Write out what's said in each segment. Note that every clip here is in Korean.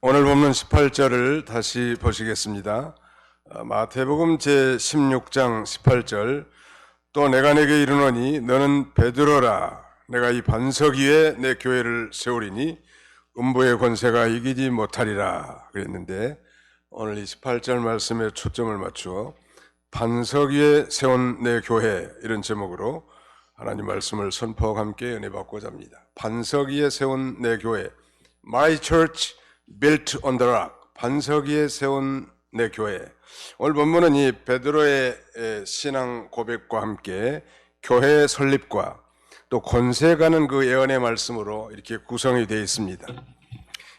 오늘 본문 18절을 다시 보시겠습니다. 마태복음 제16장 18절. 또 내가 내게 이르노니 너는 베드로라. 내가 이 반석 위에 내 교회를 세우리니 음부의 권세가 이기지 못하리라 그랬는데, 오늘 이 18절 말씀에 초점을 맞추어 반석 위에 세운 내 교회, 이런 제목으로 하나님 말씀을 선포하고 함께 은혜 받고자 합니다. 반석 위에 세운 내 교회, My Church Built on the Rock, 반석 위에 세운 내 교회. 오늘 본문은 이 베드로의 신앙 고백과 함께 교회 설립과 또 권세가는 그 예언의 말씀으로 이렇게 구성이 되어 있습니다.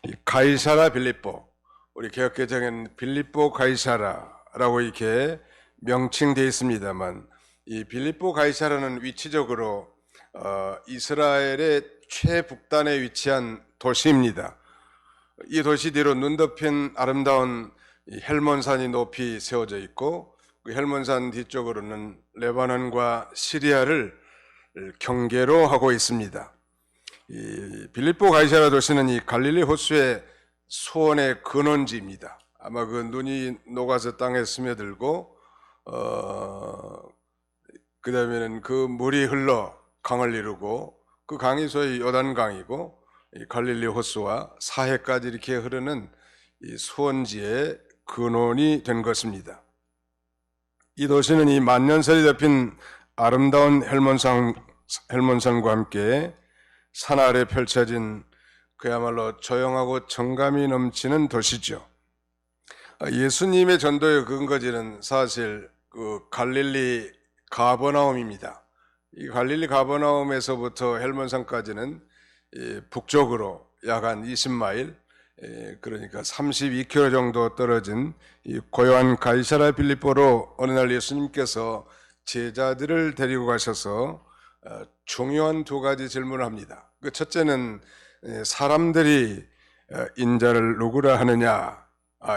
이 가이사라 빌립보, 우리 개역개정에는 빌립보 가이사라라고 이렇게 명칭되어 있습니다만, 이 빌립보 가이사라는 위치적으로 이스라엘의 최북단에 위치한 도시입니다. 이 도시 뒤로 눈 덮인 아름다운 헬몬산이 높이 세워져 있고, 그 헬몬산 뒤쪽으로는 레바논과 시리아를 경계로 하고 있습니다. 이 빌립보 가이사라 도시는 이 갈릴리 호수의 수원의 근원지입니다. 아마 그 눈이 녹아서 땅에 스며들고 그 다음에는 그 물이 흘러 강을 이루고, 그 강이 소위 요단강이고, 이 갈릴리 호수와 사해까지 이렇게 흐르는 이 수원지의 근원이 된 것입니다. 이 도시는 이 만년설이 덮인 아름다운 헬몬산과 함께 산 아래 펼쳐진 그야말로 조용하고 정감이 넘치는 도시죠. 예수님의 전도의 근거지는 사실 그 갈릴리 가버나움입니다. 이 갈릴리 가버나움에서부터 헬몬산까지는 북쪽으로 약 한 20마일, 그러니까 32km 정도 떨어진 이 고요한 가이사라 빌립보로 어느 날 예수님께서 제자들을 데리고 가셔서 중요한 두 가지 질문을 합니다. 그 첫째는 사람들이 인자를 누구라 하느냐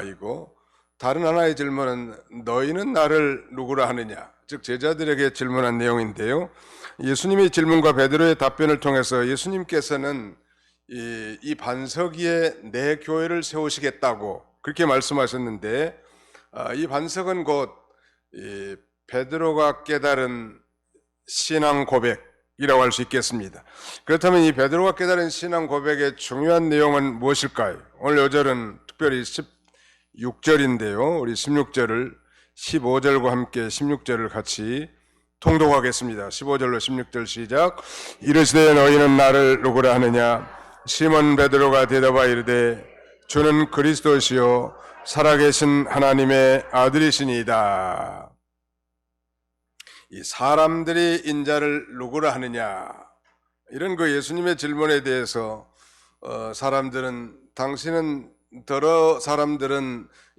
이고, 다른 하나의 질문은 너희는 나를 누구라 하느냐, 즉 제자들에게 질문한 내용인데요. 예수님의 질문과 베드로의 답변을 통해서 예수님께서는 이 반석 위에 내 교회를 세우시겠다고 그렇게 말씀하셨는데, 이 반석은 곧 베드로가 깨달은 신앙 고백이라고 할 수 있겠습니다. 그렇다면 이 베드로가 깨달은 신앙 고백의 중요한 내용은 무엇일까요? 오늘 요절은 특별히 16절인데요. 우리 16절을 15절과 함께 16절을 같이 통독하겠습니다. 15절로 16절 시작. 이르시되 너희는 나를 누구라 하느냐? 시몬 베드로가 대답하여 이르되 주는 그리스도시요 살아계신 하나님의 아들이시니이다. 이 사람들이 인자를 누구라 하느냐, 이런 그 예수님의 질문에 대해서 사람들은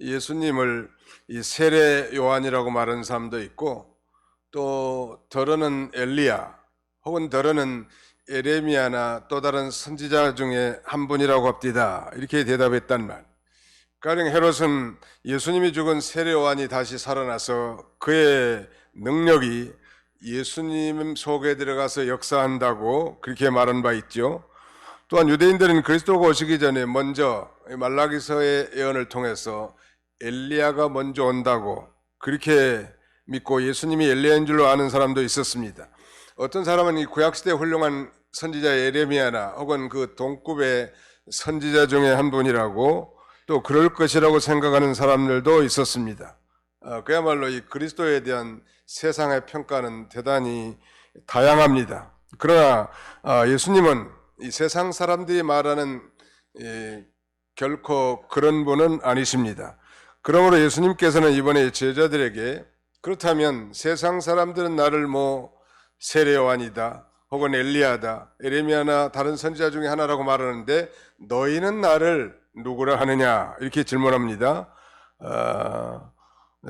예수님을 이 세례 요한이라고 말하는 사람도 있고, 또 더러는 엘리야, 혹은 더러는 에레미야나 또 다른 선지자 중에 한 분이라고 합디다, 이렇게 대답했단 말. 가령 헤롯은 예수님이 죽은 세례 요한이 다시 살아나서 그의 능력이 예수님 속에 들어가서 역사한다고 그렇게 말한 바 있죠. 또한 유대인들은 그리스도가 오시기 전에 먼저 말라기서의 예언을 통해서 엘리야가 먼저 온다고 그렇게 믿고 예수님이 엘리야인 줄로 아는 사람도 있었습니다. 어떤 사람은 이 구약시대 훌륭한 선지자 에레미야나 혹은 그 동급의 선지자 중에 한 분이라고, 또 그럴 것이라고 생각하는 사람들도 있었습니다. 그야말로 이 그리스도에 대한 세상의 평가는 대단히 다양합니다. 그러나 예수님은 이 세상 사람들이 말하는 결코 그런 분은 아니십니다. 그러므로 예수님께서는 이번에 제자들에게, 그렇다면 세상 사람들은 나를 세례 요한이다 혹은 엘리야다, 에레미야나 다른 선지자 중에 하나라고 말하는데 너희는 나를 누구라 하느냐, 이렇게 질문합니다.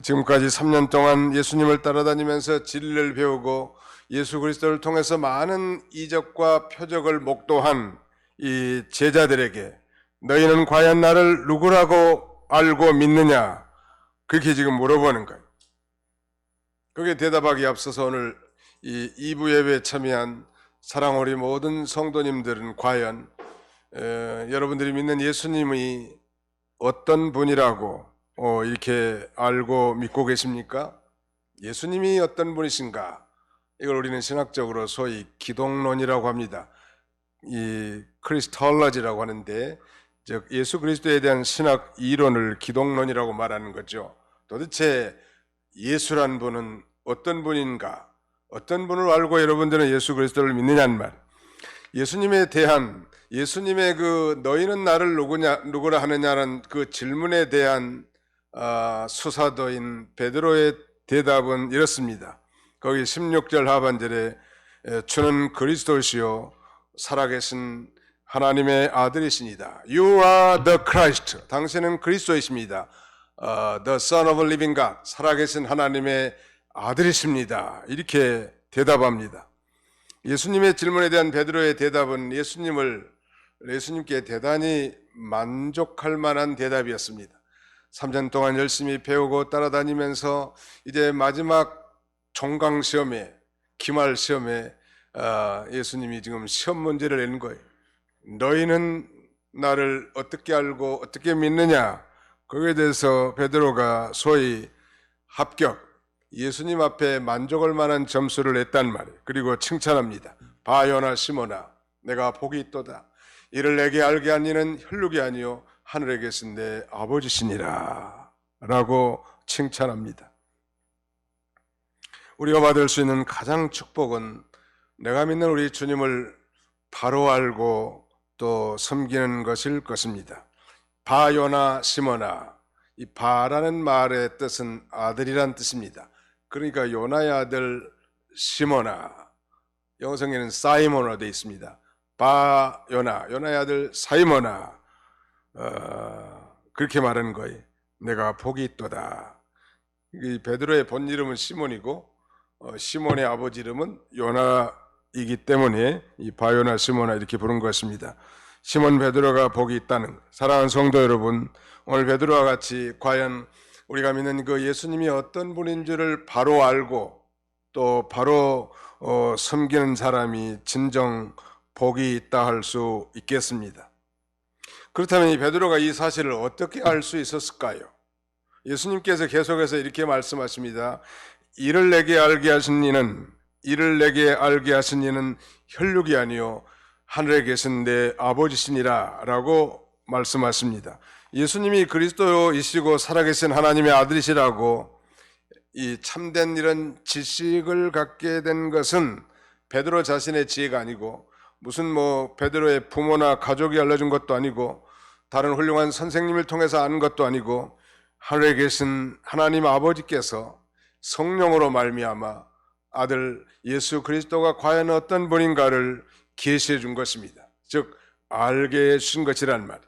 지금까지 3년 동안 예수님을 따라다니면서 진리를 배우고 예수 그리스도를 통해서 많은 이적과 표적을 목도한 이 제자들에게 너희는 과연 나를 누구라고 알고 믿느냐, 그렇게 지금 물어보는 거예요. 그게 대답하기 앞서서 오늘 이 2부 예배에 참여한 사랑 우리 모든 성도님들은 과연 여러분들이 믿는 예수님이 어떤 분이라고 이렇게 알고 믿고 계십니까? 예수님이 어떤 분이신가? 이걸 우리는 신학적으로 소위 기독론이라고 합니다. 이 크리스톨러지라고 하는데, 즉 예수 그리스도에 대한 신학 이론을 기독론이라고 말하는 거죠. 도대체 예수란 분은 어떤 분인가? 어떤 분을 알고 여러분들은 예수 그리스도를 믿느냐는 말. 예수님에 대한, 예수님의 그 너희는 나를 누구라 하느냐는 그 질문에 대한 수사도인 베드로의 대답은 이렇습니다. 거기 16절 하반절에 주는 그리스도시요 살아계신 하나님의 아들이십니다. You are the Christ. 당신은 그리스도이십니다. The Son of a Living God. 살아계신 하나님의 아들이십니다. 이렇게 대답합니다. 예수님의 질문에 대한 베드로의 대답은 예수님께 대단히 만족할 만한 대답이었습니다. 3년 동안 열심히 배우고 따라다니면서 이제 마지막 종강 시험에, 기말 시험에 예수님이 지금 시험 문제를 내는 거예요. 너희는 나를 어떻게 알고 어떻게 믿느냐? 거기에 대해서 베드로가 소위 합격, 예수님 앞에 만족할 만한 점수를 냈단 말이에요. 그리고 칭찬합니다. 바요나 시모나, 내가 복이 있도다. 이를 내게 알게 한 이는 혈육이 아니요 하늘에 계신 내 아버지시니라 라고 칭찬합니다. 우리가 받을 수 있는 가장 축복은 내가 믿는 우리 주님을 바로 알고 또 섬기는 것일 것입니다. 바요나 시모나, 이 바라는 말의 뜻은 아들이란 뜻입니다. 그러니까 요나의 아들 시모나, 영성에는 사이모나 되어 있습니다. 바요나, 요나의 아들 사이모나, 그렇게 말하는 거예요. 내가 복이 있도다. 이 베드로의 본 이름은 시몬이고 시몬의 아버지 이름은 요나이기 때문에 이 바요나 시모나 이렇게 부른 것입니다. 시몬 베드로가 복이 있다는, 사랑하는 성도 여러분, 오늘 베드로와 같이 과연 우리가 믿는 그 예수님이 어떤 분인 줄을 바로 알고 또 바로 섬기는 사람이 진정 복이 있다 할 수 있겠습니다. 그렇다면 이 베드로가 이 사실을 어떻게 알 수 있었을까요? 예수님께서 계속해서 이렇게 말씀하십니다. 이를 내게 알게 하신 이는 혈육이 아니요 하늘에 계신 내 아버지시니라 라고 말씀하십니다. 예수님이 그리스도이시고 살아계신 하나님의 아들이시라고 이 참된 이런 지식을 갖게 된 것은 베드로 자신의 지혜가 아니고 무슨 베드로의 부모나 가족이 알려준 것도 아니고 다른 훌륭한 선생님을 통해서 아는 것도 아니고 하늘에 계신 하나님 아버지께서 성령으로 말미암아 아들 예수 그리스도가 과연 어떤 분인가를 계시해 준 것입니다. 즉 알게 해주신 것이란 말.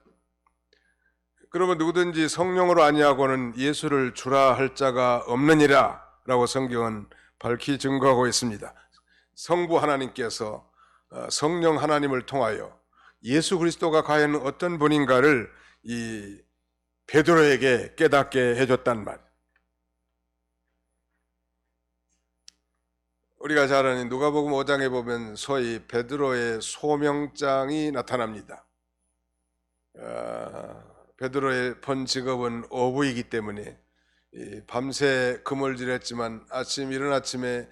그러면 누구든지 성령으로 아니하고는 예수를 주라 할 자가 없느니라 라고 성경은 밝히 증거하고 있습니다. 성부 하나님께서 성령 하나님을 통하여 예수 그리스도가 과연 어떤 분인가를 이 베드로에게 깨닫게 해줬단 말. 우리가 잘 아는 누가복음 5장에 보면 소위 베드로의 소명장이 나타납니다. 베드로의 본 직업은 어부이기 때문에 밤새 그물질했지만 이른 아침에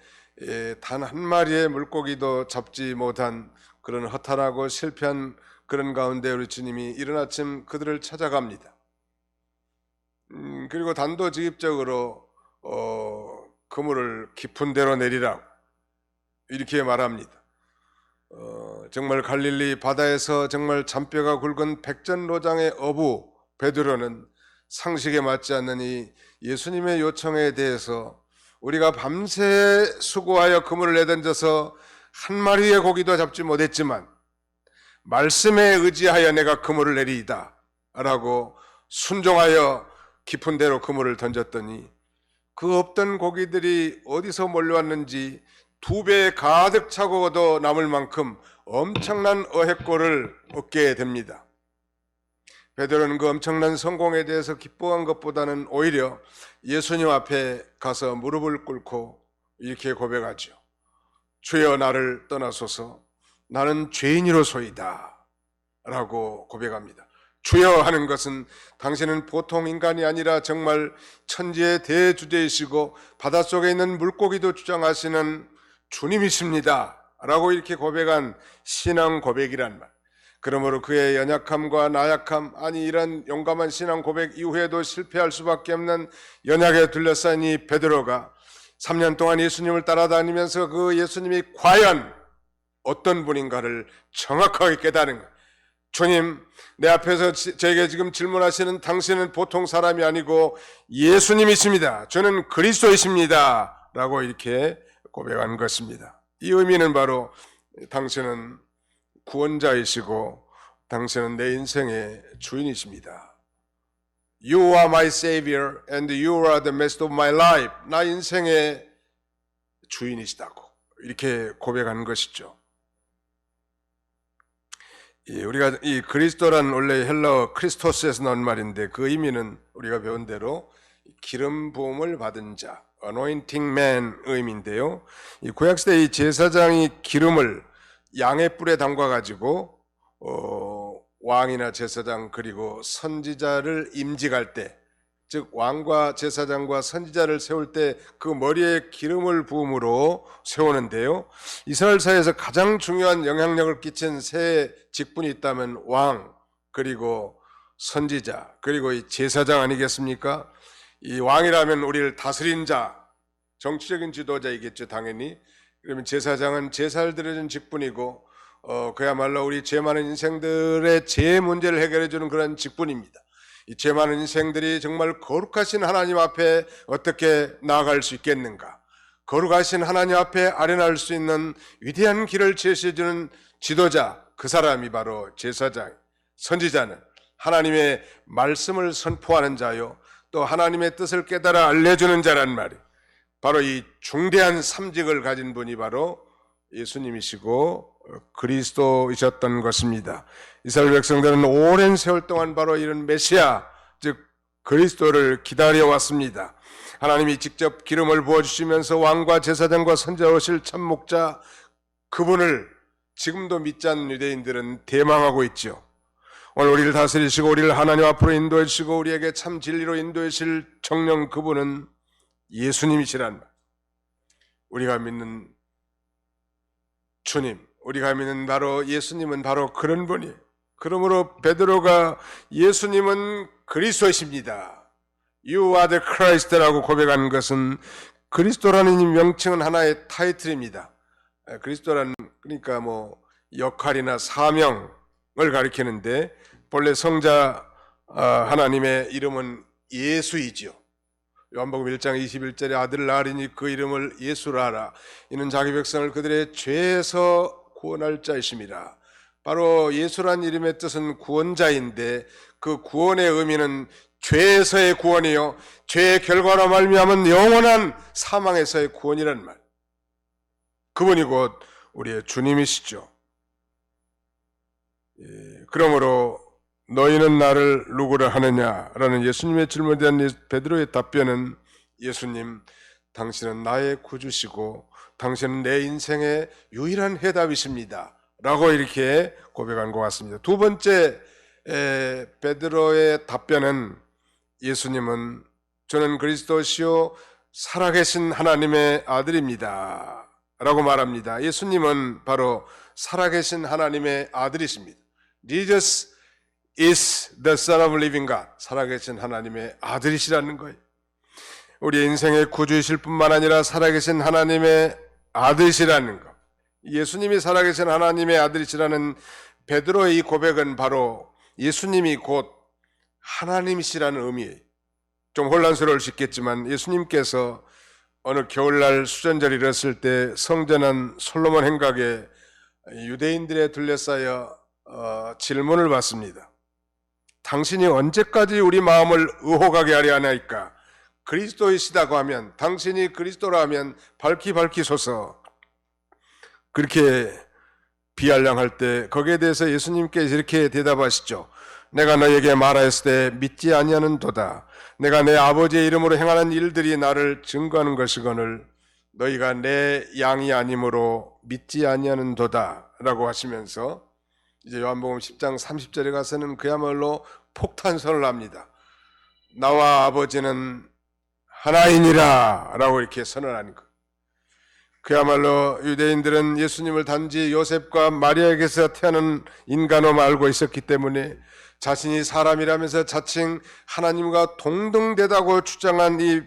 단 한 마리의 물고기도 잡지 못한 그런 허탈하고 실패한 그런 가운데 우리 주님이 이른 아침 그들을 찾아갑니다. 그리고 단도직입적으로 그물을 깊은 데로 내리라고 이렇게 말합니다. 정말 갈릴리 바다에서 정말 잔뼈가 굵은 백전노장의 어부 베드로는 상식에 맞지 않는 이 예수님의 요청에 대해서 우리가 밤새 수고하여 그물을 내던져서 한 마리의 고기도 잡지 못했지만 말씀에 의지하여 내가 그물을 내리이다 라고 순종하여 깊은 데로 그물을 던졌더니 그 없던 고기들이 어디서 몰려왔는지 2배 가득 차고 얻어 남을 만큼 엄청난 어획고를 얻게 됩니다. 베드로는 그 엄청난 성공에 대해서 기뻐한 것보다는 오히려 예수님 앞에 가서 무릎을 꿇고 이렇게 고백하죠. 주여 나를 떠나소서 나는 죄인이로소이다 라고 고백합니다. 주여 하는 것은 당신은 보통 인간이 아니라 정말 천지의 대주제이시고 바닷속에 있는 물고기도 주장하시는 주님이십니다 라고 이렇게 고백한 신앙 고백이란 말. 그러므로 그의 연약함과 나약함, 아니 이런 용감한 신앙 고백 이후에도 실패할 수밖에 없는 연약에 둘러싸인 이 베드로가 3년 동안 예수님을 따라다니면서 그 예수님이 과연 어떤 분인가를 정확하게 깨달은 거예요. 주님, 내 앞에서 저에게 지금 질문하시는 당신은 보통 사람이 아니고 예수님이십니다. 저는 그리스도이십니다 라고 이렇게 고백한 것입니다. 이 의미는 바로 당신은 구원자이시고 당신은 내 인생의 주인이십니다. You are my savior and you are the master of my life. 나 인생의 주인이시다고 이렇게 고백한 것이죠. 우리가 이 그리스도란 원래 헬라어 크리스토스에서 나온 말인데 그 의미는 우리가 배운 대로 기름 부음을 받은 자, anointing man 의미인데요. 이 구약시대 이 제사장이 기름을 양의 뿔에 담가 가지고 왕이나 제사장 그리고 선지자를 임직할 때, 즉 왕과 제사장과 선지자를 세울 때 그 머리에 기름을 부음으로 세우는데요. 이스라엘 사회에서 가장 중요한 영향력을 끼친 세 직분이 있다면 왕, 그리고 선지자, 그리고 이 제사장 아니겠습니까? 이 왕이라면 우리를 다스린 자, 정치적인 지도자이겠죠, 당연히. 그러면 제사장은 제사를 드리는 직분이고 그야말로 우리 죄 많은 인생들의 죄 문제를 해결해 주는 그런 직분입니다. 이 죄 많은 인생들이 정말 거룩하신 하나님 앞에 어떻게 나아갈 수 있겠는가? 거룩하신 하나님 앞에 아련할 수 있는 위대한 길을 제시해 주는 지도자, 그 사람이 바로 제사장, 선지자는 하나님의 말씀을 선포하는 자요, 또 하나님의 뜻을 깨달아 알려주는 자란 말이에요. 바로 이 중대한 삼직을 가진 분이 바로 예수님이시고 그리스도이셨던 것입니다. 이스라엘 백성들은 오랜 세월 동안 바로 이런 메시아, 즉 그리스도를 기다려왔습니다. 하나님이 직접 기름을 부어주시면서 왕과 제사장과 선지자로 오실 참 목자, 그분을 지금도 믿지 않는 유대인들은 대망하고 있죠. 오늘 우리를 다스리시고 우리를 하나님 앞으로 인도해 주시고 우리에게 참 진리로 인도해 주실 정령, 그분은 예수님이시란 말. 우리가 믿는 주님, 우리가 믿는 바로 예수님은 바로 그런 분이에요. 그러므로 베드로가 예수님은 그리스도이십니다, You are the Christ라고 고백한 것은, 그리스도라는 이 명칭은 하나의 타이틀입니다. 그리스도란 그러니까 뭐 역할이나 사명을 가리키는데, 본래 성자 하나님의 이름은 예수이지요. 요한복음 1장 21절에 아들을 낳으리니 그 이름을 예수라 하라. 이는 자기 백성을 그들의 죄에서 구원할 자이심이라. 바로 예수란 이름의 뜻은 구원자인데 그 구원의 의미는 죄에서의 구원이요, 죄의 결과로 말미암은 영원한 사망에서의 구원이란 말. 그분이 곧 우리의 주님이시죠. 그러므로 너희는 나를 누구라 하느냐라는 예수님의 질문에 대한 베드로의 답변은, 예수님, 당신은 나의 구주시고 당신은 내 인생의 유일한 해답이십니다 라고 이렇게 고백한 것 같습니다. 두 번째 베드로의 답변은, 예수님은 저는 그리스도시요 살아계신 하나님의 아들입니다 라고 말합니다. 예수님은 바로 살아계신 하나님의 아들이십니다. Jesus is the Son of Living God. 살아계신 하나님의 아들이시라는 거예요. 우리의 인생의 구주이실 뿐만 아니라 살아계신 하나님의 아들이시라는 것. 예수님이 살아계신 하나님의 아들이시라는 베드로의 이 고백은 바로 예수님이 곧 하나님이시라는 의미예요. 좀 혼란스러울 수 있겠지만 예수님께서 어느 겨울날 수전절이 일었을 때 성전한 솔로몬 행각에 유대인들에 둘러싸여 질문을 받습니다. 당신이 언제까지 우리 마음을 의혹하게 하려 하나이까? 그리스도이시다고 하면, 당신이 그리스도라 하면 밝히소서. 그렇게 비아냥할 때 거기에 대해서 예수님께서 이렇게 대답하시죠. 내가 너에게 말하였을 때 믿지 아니하는도다. 내가 내 아버지의 이름으로 행하는 일들이 나를 증거하는 것이거늘 너희가 내 양이 아니므로 믿지 아니하는도다 라고 하시면서 이제 요한복음 10장 30절에 가서는 그야말로 폭탄선을 합니다. 나와 아버지는 하나이니라 라고 이렇게 선언하는 것. 그야말로 유대인들은 예수님을 단지 요셉과 마리아에게서 태어난 인간으로 알고 있었기 때문에 자신이 사람이라면서 자칭 하나님과 동등되다고 주장한 이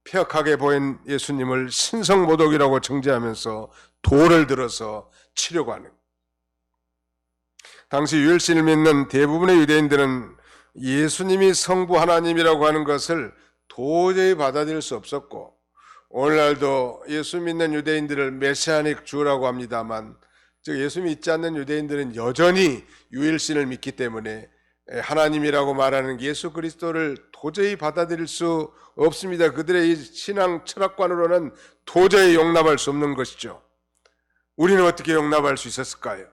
폐역하게 보인 예수님을 신성모독이라고 정죄하면서 돌을 들어서 치려고 하는. 당시 유일신을 믿는 대부분의 유대인들은 예수님이 성부 하나님이라고 하는 것을 도저히 받아들일 수 없었고, 오늘날도 예수 믿는 유대인들을 메시아닉 주라고 합니다만, 즉 예수 믿지 않는 유대인들은 여전히 유일신을 믿기 때문에 하나님이라고 말하는 예수 그리스도를 도저히 받아들일 수 없습니다. 그들의 이 신앙 철학관으로는 도저히 용납할 수 없는 것이죠. 우리는 어떻게 용납할 수 있었을까요?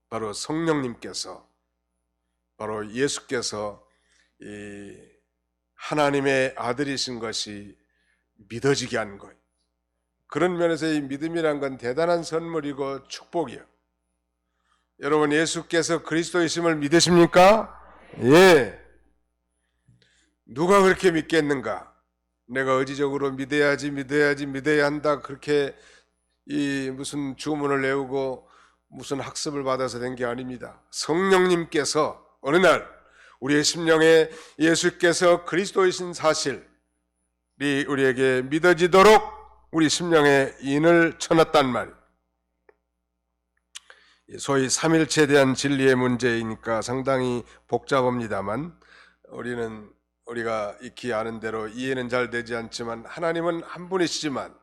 바로 성령님께서, 바로 예수께서 이 하나님의 아들이신 것이 믿어지게 하는 거예요. 그런 면에서 이 믿음이란 건 대단한 선물이고 축복이에요. 여러분, 예수께서 그리스도이심을 믿으십니까? 예. 누가 그렇게 믿겠는가? 내가 의지적으로 믿어야 한다, 그렇게 이 무슨 주문을 외우고 무슨 학습을 받아서 된 게 아닙니다. 성령님께서 어느 날 우리의 심령에 예수께서 그리스도이신 사실이 우리에게 믿어지도록 우리 심령에 인을 쳐놨단 말이에요. 소위 삼일체에 대한 진리의 문제이니까 상당히 복잡합니다만, 우리가 익히 아는 대로 이해는 잘 되지 않지만, 하나님은 한 분이시지만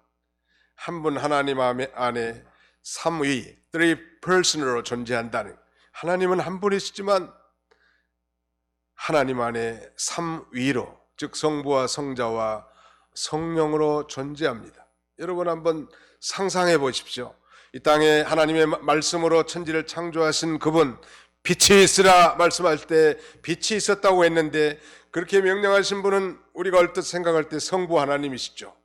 한 분 하나님 안에 삼위, three person으로 존재한다는, 하나님은 한 분이시지만 하나님 안에 삼위로, 즉 성부와 성자와 성령으로 존재합니다. 여러분 한번 상상해 보십시오. 이 땅에 하나님의 말씀으로 천지를 창조하신 그분, 빛이 있으라 말씀할 때 빛이 있었다고 했는데, 그렇게 명령하신 분은 우리가 얼뜻 생각할 때 성부 하나님이시죠.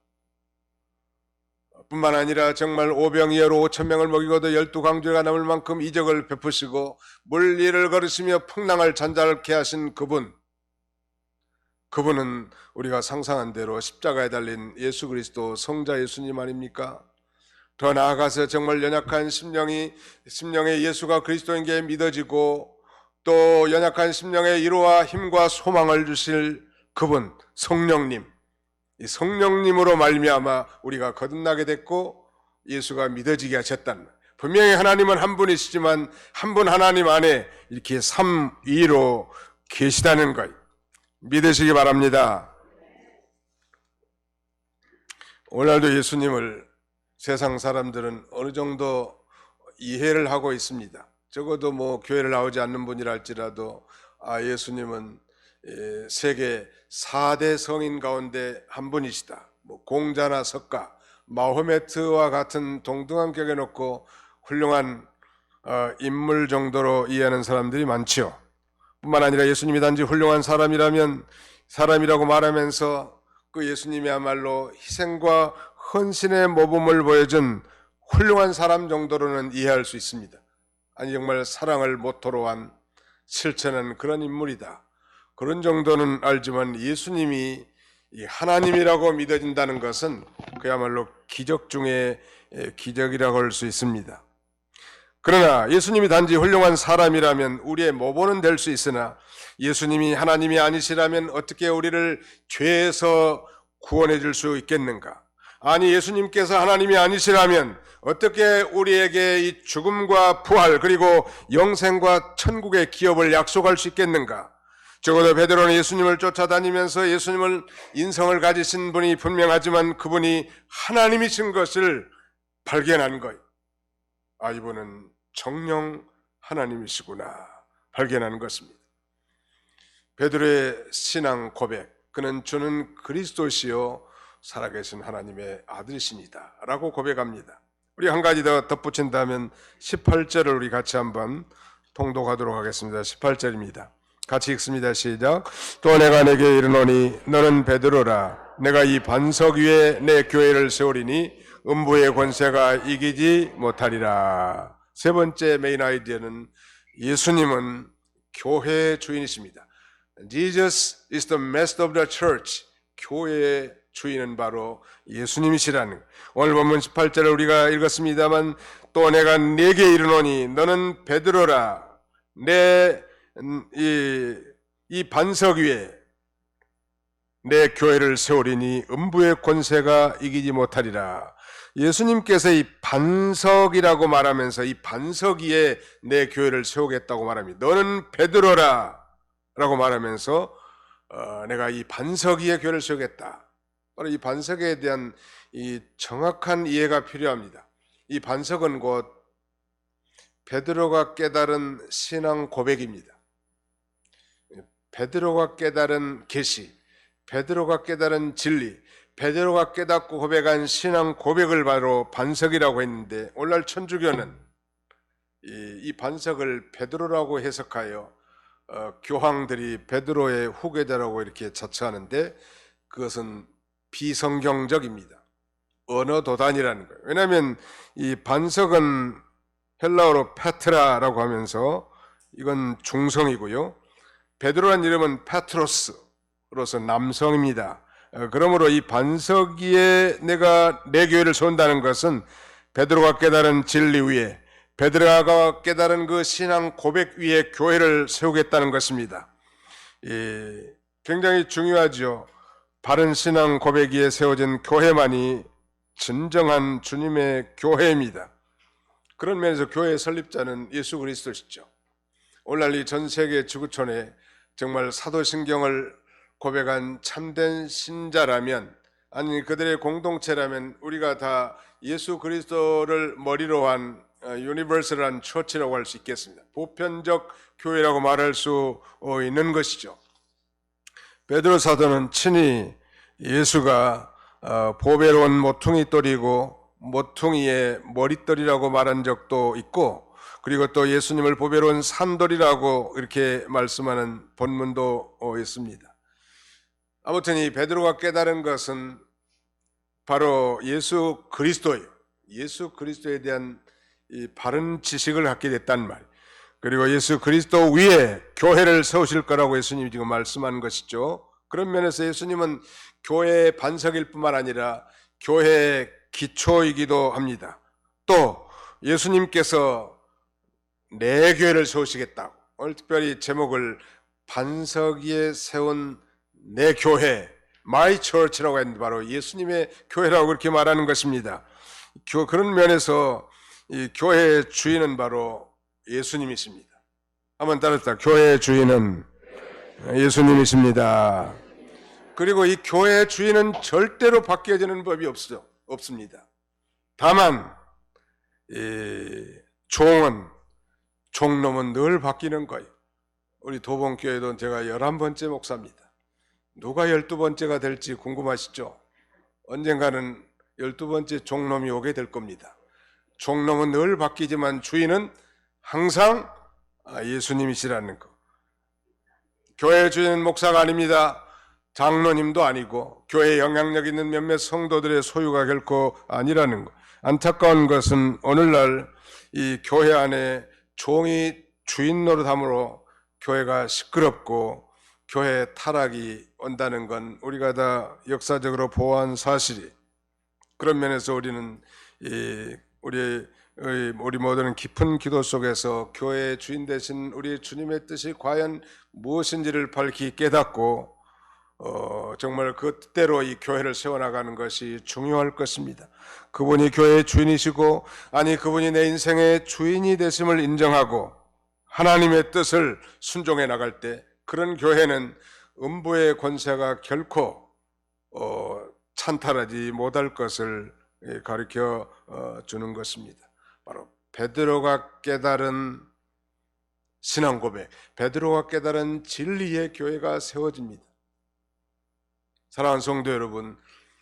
뿐만 아니라 정말 오병이어로 5,000명을 먹이고도 12광주가 남을 만큼 이적을 베푸시고 물 위를 걸으시며 풍랑을 잔잔케 하신 그분은 우리가 상상한 대로 십자가에 달린 예수 그리스도 성자 예수님 아닙니까? 더 나아가서 정말 연약한 심령에 예수가 그리스도인 게 믿어지고, 또 연약한 심령에 위로와 힘과 소망을 주실 그분 성령님, 이 성령님으로 말미암아 우리가 거듭나게 됐고 예수가 믿어지게 하셨다는, 분명히 하나님은 한 분이시지만 한 분 하나님 안에 이렇게 삼위로 계시다는 것 믿으시기 바랍니다. 오늘날도 예수님을 세상 사람들은 어느 정도 이해를 하고 있습니다. 적어도 교회를 나오지 않는 분이라 할지라도 예수님은 세계 4대 성인 가운데 한 분이시다. 공자나 석가, 마호메트와 같은 동등한 격에 놓고 훌륭한 인물 정도로 이해하는 사람들이 많지요. 뿐만 아니라 예수님이 단지 훌륭한 사람이라고 말하면서 그 예수님이야말로 희생과 헌신의 모범을 보여준 훌륭한 사람 정도로는 이해할 수 있습니다. 아니 정말 사랑을 모토로 한 실천한 그런 인물이다, 그런 정도는 알지만 예수님이 하나님이라고 믿어진다는 것은 그야말로 기적 중에 기적이라고 할 수 있습니다. 그러나 예수님이 단지 훌륭한 사람이라면 우리의 모범은 될 수 있으나, 예수님이 하나님이 아니시라면 어떻게 우리를 죄에서 구원해 줄 수 있겠는가? 아니 예수님께서 하나님이 아니시라면 어떻게 우리에게 이 죽음과 부활 그리고 영생과 천국의 기업을 약속할 수 있겠는가? 적어도 베드로는 예수님을 쫓아다니면서 예수님을 인성을 가지신 분이 분명하지만 그분이 하나님이신 것을 발견한 거예요. 이분은 정령 하나님이시구나 발견하는 것입니다. 베드로의 신앙 고백, 그는 주는 그리스도시요 살아계신 하나님의 아들이십니다 라고 고백합니다. 우리 한 가지 더 덧붙인다면 18절을 우리 같이 한번 통독하도록 하겠습니다. 18절입니다. 같이 읽습니다. 시작. 또 내가 내게 이르노니 너는 베드로라. 내가 이 반석 위에 내 교회를 세우리니 음부의 권세가 이기지 못하리라. 세 번째 메인 아이디어는 예수님은 교회의 주인이십니다. Jesus is the master of the church. 교회의 주인은 바로 예수님이시라는 것. 오늘 본문 18절을 우리가 읽었습니다만 또 내가 네게 이르노니 너는 베드로라. 이 반석 위에 내 교회를 세우리니 음부의 권세가 이기지 못하리라. 예수님께서 이 반석이라고 말하면서 이 반석 위에 내 교회를 세우겠다고 말합니다. 너는 베드로라 라고 말하면서 내가 이 반석 위에 교회를 세우겠다. 바로 이 반석에 대한 이 정확한 이해가 필요합니다. 이 반석은 곧 베드로가 깨달은 신앙 고백입니다. 베드로가 깨달은 계시, 베드로가 깨달은 진리, 베드로가 깨닫고 고백한 신앙 고백을 바로 반석이라고 했는데 오늘날 천주교는 이 반석을 베드로라고 해석하여 교황들이 베드로의 후계자라고 이렇게 자처하는데 그것은 비성경적입니다. 언어 도단이라는 거예요. 왜냐하면 이 반석은 헬라어로 페트라라고 하면서 이건 중성이고요. 베드로란 이름은 페트로스로서 남성입니다. 그러므로 이 반석 위에 내가 내 교회를 세운다는 것은 베드로가 깨달은 진리 위에 베드로가 깨달은 그 신앙 고백 위에 교회를 세우겠다는 것입니다. 굉장히 중요하죠. 바른 신앙 고백 위에 세워진 교회만이 진정한 주님의 교회입니다. 그런 면에서 교회의 설립자는 예수 그리스도시죠. 오늘날 이 전 세계 지구촌에 정말 사도신경을 고백한 참된 신자라면, 아니 그들의 공동체라면 우리가 다 예수 그리스도를 머리로 한 유니버설한 처치라고 할 수 있겠습니다. 보편적 교회라고 말할 수 있는 것이죠. 베드로 사도는 친히 예수가 보배로운 모퉁이 돌이고 모퉁이의 머릿돌이라고 말한 적도 있고, 그리고 또 예수님을 보배로운 산돌이라고 이렇게 말씀하는 본문도 있습니다. 아무튼 이 베드로가 깨달은 것은 바로 예수 그리스도예요. 예수 그리스도에 대한 이 바른 지식을 갖게 됐단 말이에요. 그리고 예수 그리스도 위에 교회를 세우실 거라고 예수님이 지금 말씀한 것이죠. 그런 면에서 예수님은 교회의 반석일 뿐만 아니라 교회의 기초이기도 합니다. 또 예수님께서 내 교회를 세우시겠다고, 오늘 특별히 제목을 반석 위에 세운 내 교회, My Church라고 했는데 바로 예수님의 교회라고 그렇게 말하는 것입니다. 그런 면에서 이 교회의 주인은 바로 예수님이십니다. 한번 따라서 교회의 주인은 예수님이십니다. 그리고 이 교회의 주인은 절대로 바뀌어지는 법이 없습니다. 다만 종놈은 늘 바뀌는 거예요. 우리 도봉교회도 제가 11번째 목사입니다. 누가 12번째가 될지 궁금하시죠? 언젠가는 12번째 종놈이 오게 될 겁니다. 종놈은 늘 바뀌지만 주인은 항상 예수님이시라는 거. 교회의 주인은 목사가 아닙니다. 장로님도 아니고 교회에 영향력 있는 몇몇 성도들의 소유가 결코 아니라는 거. 안타까운 것은 오늘날 이 교회 안에 종이 주인 노릇함으로 교회가 시끄럽고 교회 타락이 온다는 건 우리가 다 역사적으로 보아한 사실이. 그런 면에서 우리는 우리 모두는 깊은 기도 속에서 교회의 주인 되신 우리 주님의 뜻이 과연 무엇인지를 밝히 깨닫고 정말 그 뜻대로 이 교회를 세워나가는 것이 중요할 것입니다. 그분이 교회의 주인이시고, 아니 그분이 내 인생의 주인이 되심을 인정하고 하나님의 뜻을 순종해 나갈 때 그런 교회는 음부의 권세가 결코 찬탈하지 못할 것을 가르쳐 주는 것입니다. 바로 베드로가 깨달은 신앙 고백, 베드로가 깨달은 진리의 교회가 세워집니다. 사랑하는 성도 여러분,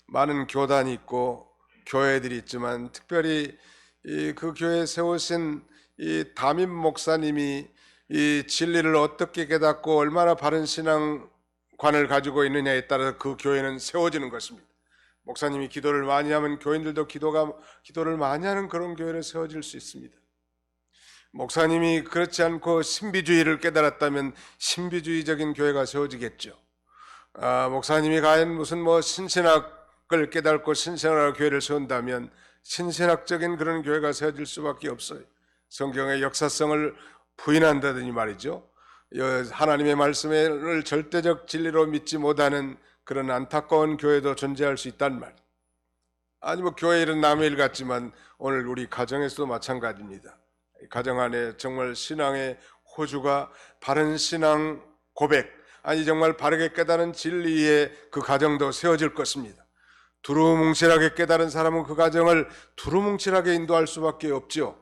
많은 교단이 있고 교회들이 있지만 특별히 그 교회에 세우신 이 담임 목사님이 이 진리를 어떻게 깨닫고 얼마나 바른 신앙관을 가지고 있느냐에 따라서 그 교회는 세워지는 것입니다. 목사님이 기도를 많이 하면 교인들도 기도를 많이 하는 그런 교회를 세워질 수 있습니다. 목사님이 그렇지 않고 신비주의를 깨달았다면 신비주의적인 교회가 세워지겠죠. 목사님이 과연 무슨 신신학을 깨닫고 신신학 교회를 세운다면 신신학적인 그런 교회가 세워질 수밖에 없어요. 성경의 역사성을 부인한다더니 말이죠. 하나님의 말씀을 절대적 진리로 믿지 못하는 그런 안타까운 교회도 존재할 수 있단 말. 아니 교회 일은 남의 일 같지만 오늘 우리 가정에서도 마찬가지입니다. 가정 안에 정말 신앙의 호주가 바른 신앙 고백, 아니 정말 바르게 깨달은 진리의 그 가정도 세워질 것입니다. 두루뭉실하게 깨달은 사람은 그 가정을 두루뭉실하게 인도할 수밖에 없죠.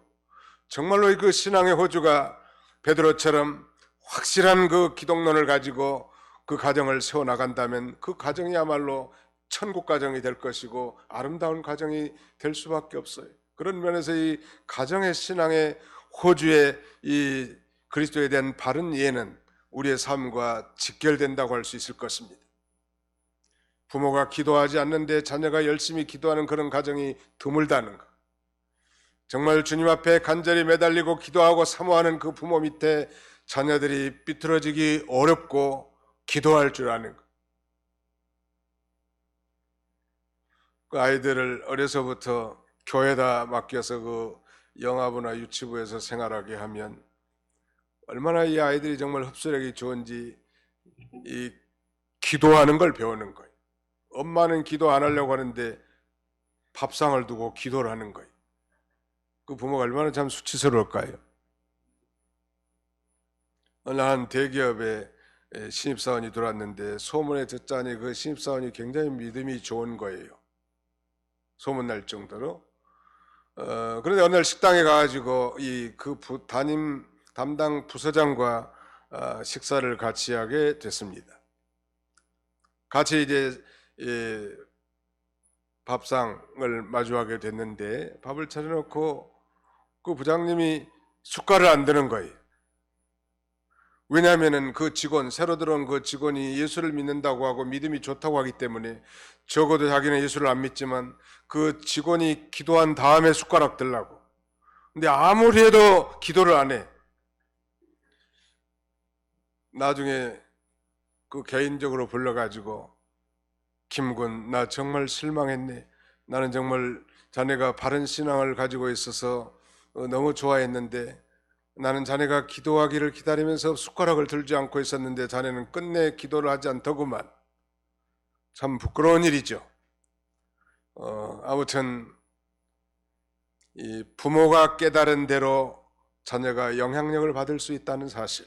정말로 그 신앙의 호주가 베드로처럼 확실한 그 기독론을 가지고 그 가정을 세워나간다면 그 가정이야말로 천국 가정이 될 것이고 아름다운 가정이 될 수밖에 없어요. 그런 면에서 이 가정의 신앙의 호주의 이 그리스도에 대한 바른 이해는 우리의 삶과 직결된다고 할 수 있을 것입니다. 부모가 기도하지 않는데 자녀가 열심히 기도하는 그런 가정이 드물다는 것. 정말 주님 앞에 간절히 매달리고 기도하고 사모하는 그 부모 밑에 자녀들이 삐뚤어지기 어렵고 기도할 줄 아는 것. 그 아이들을 어려서부터 교회에다 맡겨서 그 영아부나 유치부에서 생활하게 하면 얼마나 이 아이들이 정말 흡수력이 좋은지 이 기도하는 걸 배우는 거예요. 엄마는 기도 안 하려고 하는데 밥상을 두고 기도를 하는 거예요. 그 부모가 얼마나 참 수치스러울까요? 어느 한 대기업에 신입사원이 들어왔는데 소문에 듣자니 그 신입사원이 굉장히 믿음이 좋은 거예요. 소문날 정도로. 그런데 어느 날 식당에 가가지고 담당 부서장과 식사를 같이 하게 됐습니다. 같이 이제 밥상을 마주하게 됐는데 밥을 차려놓고 그 부장님이 숟갈을 안 드는 거예요. 왜냐하면 그 직원, 새로 들어온 그 직원이 예수를 믿는다고 하고 믿음이 좋다고 하기 때문에 적어도 자기는 예수를 안 믿지만 그 직원이 기도한 다음에 숟가락 들라고. 근데 아무리 해도 기도를 안 해. 나중에 그 개인적으로 불러가지고 김군, 나 정말 실망했네. 나는 정말 자네가 바른 신앙을 가지고 있어서 너무 좋아했는데 나는 자네가 기도하기를 기다리면서 숟가락을 들지 않고 있었는데 자네는 끝내 기도를 하지 않더구만. 참 부끄러운 일이죠. 아무튼 이 부모가 깨달은 대로 자녀가 영향력을 받을 수 있다는 사실,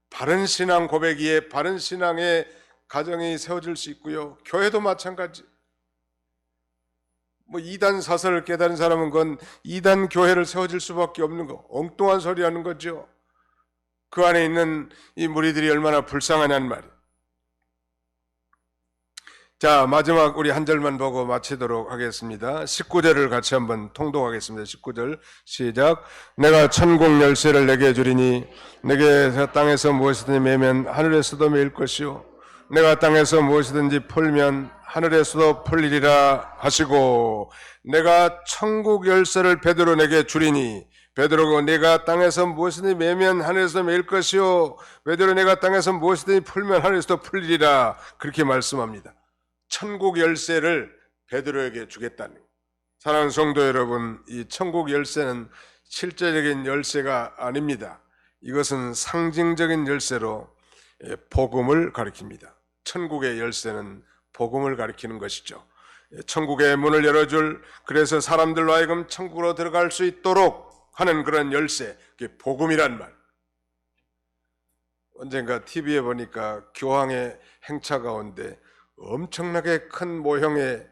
바른 신앙 고백이에 바른 신앙의 가정이 세워질 수 있고요. 교회도 마찬가지. 이단 사설을 깨달은 사람은 그건 이단 교회를 세워질 수밖에 없는 거, 엉뚱한 소리 하는 거죠. 그 안에 있는 이 무리들이 얼마나 불쌍하냐는 말이에요. 자, 마지막 우리 한 절만 보고 마치도록 하겠습니다. 19절을 같이 한번 통독하겠습니다. 19절 시작. 내가 천국 열쇠를 내게 주리니 내게 땅에서 무엇이든지 매면 하늘에서도 매일 것이요 내가 땅에서 무엇이든지 풀면 하늘에서도 풀리리라 하시고, 내가 천국 열쇠를 베드로에게 주리니 베드로가 내가 땅에서 무엇이든지 매면 하늘에서 매일 것이요 베드로 내가 땅에서 무엇이든지 풀면 하늘에서도 풀리리라, 그렇게 말씀합니다. 천국 열쇠를 베드로에게 주겠다는 거예요. 사랑하는 성도 여러분, 이 천국 열쇠는 실제적인 열쇠가 아닙니다. 이것은 상징적인 열쇠로 복음을 가리킵니다. 천국의 열쇠는 복음을 가리키는 것이죠. 천국의 문을 열어줄, 그래서 사람들로 하여금 천국으로 들어갈 수 있도록 하는 그런 열쇠, 그게 복음이란 말. 언젠가 TV에 보니까 교황의 행차 가운데 엄청나게 큰 모형의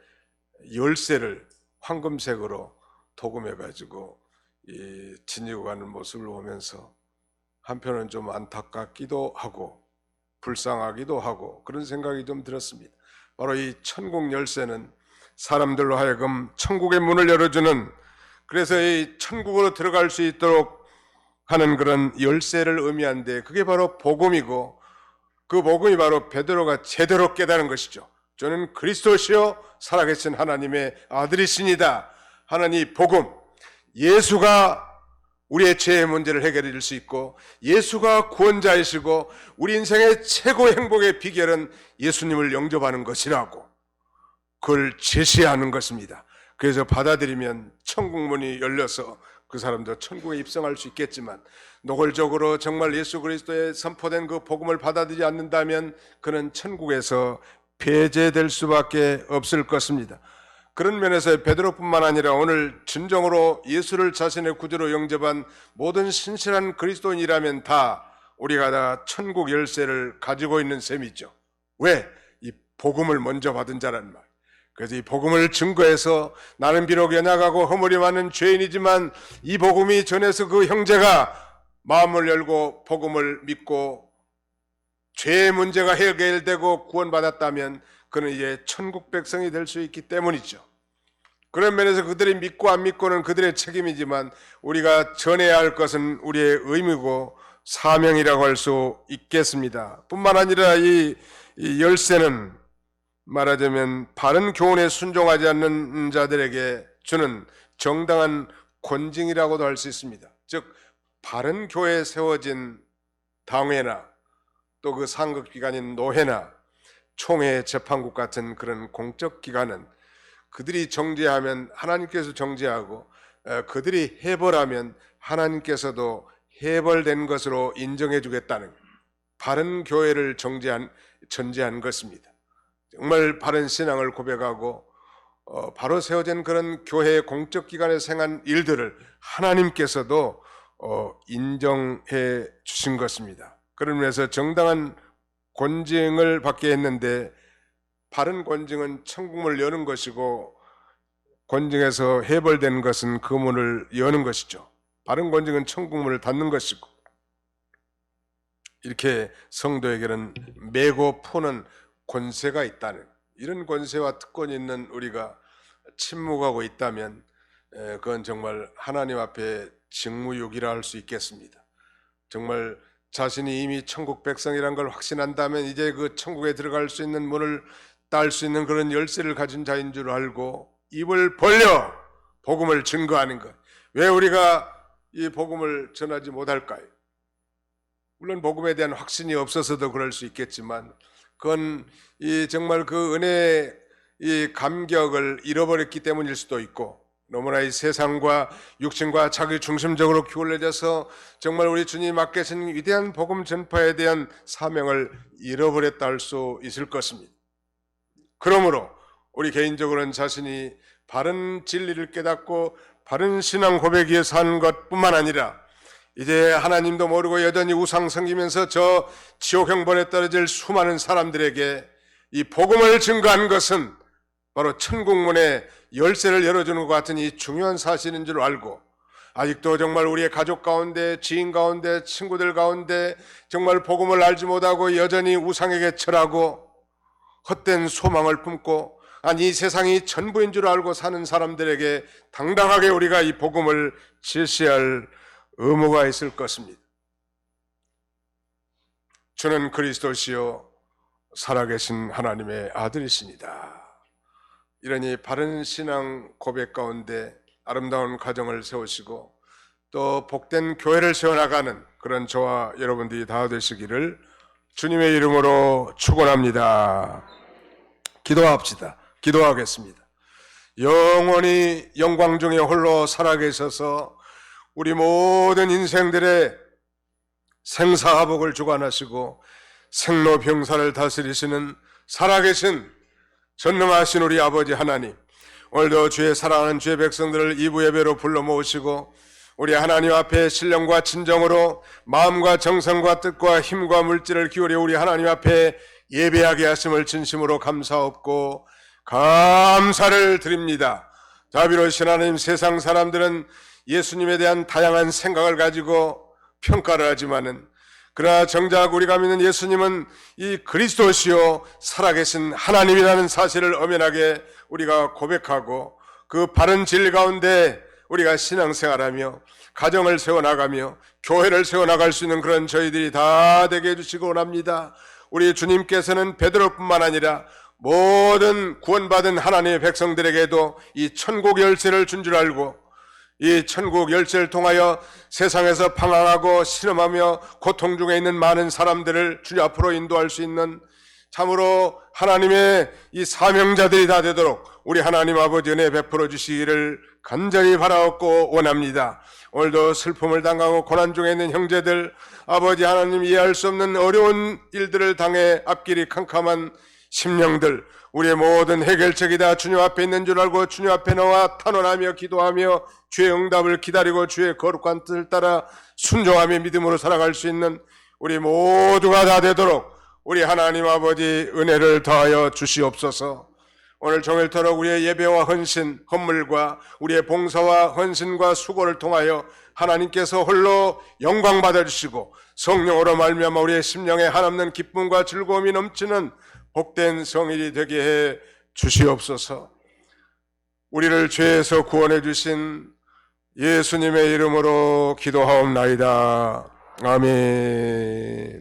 열쇠를 황금색으로 도금해가지고 지니고 가는 모습을 보면서 한편은 좀 안타깝기도 하고 불쌍하기도 하고 그런 생각이 좀 들었습니다. 바로 이 천국 열쇠는 사람들로 하여금 천국의 문을 열어주는, 그래서 이 천국으로 들어갈 수 있도록 하는 그런 열쇠를 의미하는데, 그게 바로 복음이고 그 복음이 바로 베드로가 제대로 깨달은 것이죠. 저는 그리스도시요 살아계신 하나님의 아들이시니다 하나님 이 복음, 예수가 우리의 죄의 문제를 해결해 줄 수 있고 예수가 구원자이시고 우리 인생의 최고 행복의 비결은 예수님을 영접하는 것이라고 그걸 제시하는 것입니다. 그래서 받아들이면 천국문이 열려서 그 사람도 천국에 입성할 수 있겠지만 노골적으로 정말 예수 그리스도의 선포된 그 복음을 받아들이지 않는다면 그는 천국에서 배제될 수밖에 없을 것입니다. 그런 면에서 베드로뿐만 아니라 오늘 진정으로 예수를 자신의 구주로 영접한 모든 신실한 그리스도인이라면 다 우리가 다 천국 열쇠를 가지고 있는 셈이죠. 왜? 이 복음을 먼저 받은 자란 말. 그래서 이 복음을 증거해서 나는 비록 연약하고 허물이 많은 죄인이지만 이 복음이 전해서 그 형제가 마음을 열고 복음을 믿고 죄의 문제가 해결되고 구원받았다면 그는 이제 천국 백성이 될 수 있기 때문이죠. 그런 면에서 그들이 믿고 안 믿고는 그들의 책임이지만 우리가 전해야 할 것은 우리의 의무고 사명이라고 할 수 있겠습니다. 뿐만 아니라 이 열쇠는 말하자면 바른 교훈에 순종하지 않는 자들에게 주는 정당한 권징이라고도 할 수 있습니다. 즉 바른 교회에 세워진 당회나 또 그 상급기관인 노회나 총회 재판국 같은 그런 공적 기관은 그들이 정죄하면 하나님께서 정죄하고 그들이 해벌하면 하나님께서도 해벌된 것으로 인정해 주겠다는 바른 교회를 전제한 것입니다. 정말 바른 신앙을 고백하고 바로 세워진 그런 교회의 공적 기관에서 행한 일들을 하나님께서도 인정해 주신 것입니다. 그런 면에서 정당한 권징을 받게 했는데 바른 권징은 천국문을 여는 것이고 권징에서 해벌되는 것은 그 문을 여는 것이죠. 바른 권징은 천국문을 닫는 것이고 이렇게 성도에게는 메고 푸는 권세가 있다는 이런 권세와 특권이 있는 우리가 침묵하고 있다면 그건 정말 하나님 앞에 직무유기라 할 수 있겠습니다. 정말 자신이 이미 천국 백성이란 걸 확신한다면 이제 그 천국에 들어갈 수 있는 문을 딸 수 있는 그런 열쇠를 가진 자인 줄 알고 입을 벌려 복음을 증거하는 것. 왜 우리가 이 복음을 전하지 못할까요? 물론 복음에 대한 확신이 없어서도 그럴 수 있겠지만 그건 정말 그 은혜의 이 감격을 잃어버렸기 때문일 수도 있고 너무나 이 세상과 육신과 자기 중심적으로 기울어져서 정말 우리 주님 맡기신 위대한 복음 전파에 대한 사명을 잃어버렸다 할 수 있을 것입니다. 그러므로 우리 개인적으로는 자신이 바른 진리를 깨닫고 바른 신앙 고백 위에 사는 것뿐만 아니라 이제 하나님도 모르고 여전히 우상 섬기면서 저 지옥 형벌에 떨어질 수많은 사람들에게 이 복음을 증거한 것은 바로 천국문의 열쇠를 열어주는 것 같은 이 중요한 사실인 줄 알고 아직도 정말 우리의 가족 가운데 지인 가운데 친구들 가운데 정말 복음을 알지 못하고 여전히 우상에게 절하고 헛된 소망을 품고 이 세상이 전부인 줄 알고 사는 사람들에게 당당하게 우리가 이 복음을 제시할 의무가 있을 것입니다. 주는 그리스도시요 살아계신 하나님의 아들이십니다. 이러니 바른 신앙 고백 가운데 아름다운 가정을 세우시고 또 복된 교회를 세워나가는 그런 저와 여러분들이 다 되시기를 주님의 이름으로 축원합니다. 기도합시다. 기도하겠습니다. 영원히 영광 중에 홀로 살아계셔서 우리 모든 인생들의 생사화복을 주관하시고 생로병사를 다스리시는 살아계신 전능하신 우리 아버지 하나님, 오늘도 주의 사랑하는 주의 백성들을 이부 예배로 불러 모으시고 우리 하나님 앞에 신령과 진정으로 마음과 정성과 뜻과 힘과 물질을 기울여 우리 하나님 앞에 예배하게 하심을 진심으로 감사하옵고 감사를 드립니다. 자비로우신 하나님, 세상 사람들은 예수님에 대한 다양한 생각을 가지고 평가를 하지만은 그러나 정작 우리가 믿는 예수님은 이 그리스도시요 살아계신 하나님이라는 사실을 엄연하게 우리가 고백하고 그 바른 진리 가운데 우리가 신앙생활하며 가정을 세워나가며 교회를 세워나갈 수 있는 그런 저희들이 다 되게 해주시기 원합니다. 우리 주님께서는 베드로뿐만 아니라 모든 구원받은 하나님의 백성들에게도 이 천국 열쇠를 준 줄 알고 이 천국 열쇠를 통하여 세상에서 방황하고 신음하며 고통 중에 있는 많은 사람들을 주님 앞으로 인도할 수 있는 참으로 하나님의 이 사명자들이 다 되도록 우리 하나님 아버지 은혜 베풀어 주시기를 간절히 바라옵고 원합니다. 오늘도 슬픔을 당하고 고난 중에 있는 형제들, 아버지 하나님 이해할 수 없는 어려운 일들을 당해 앞길이 캄캄한 심령들, 우리의 모든 해결책이 다 주님 앞에 있는 줄 알고 주님 앞에 나와 탄원하며 기도하며 주의 응답을 기다리고 주의 거룩한 뜻을 따라 순종하며 믿음으로 살아갈 수 있는 우리 모두가 다 되도록 우리 하나님 아버지 은혜를 더하여 주시옵소서. 오늘 종일토록 우리의 예배와 헌신, 헌물과 우리의 봉사와 헌신과 수고를 통하여 하나님께서 홀로 영광 받아주시고 성령으로 말미암아 우리의 심령에 한없는 기쁨과 즐거움이 넘치는 복된 성일이 되게 해 주시옵소서. 우리를 죄에서 구원해 주신 예수님의 이름으로 기도하옵나이다. 아멘.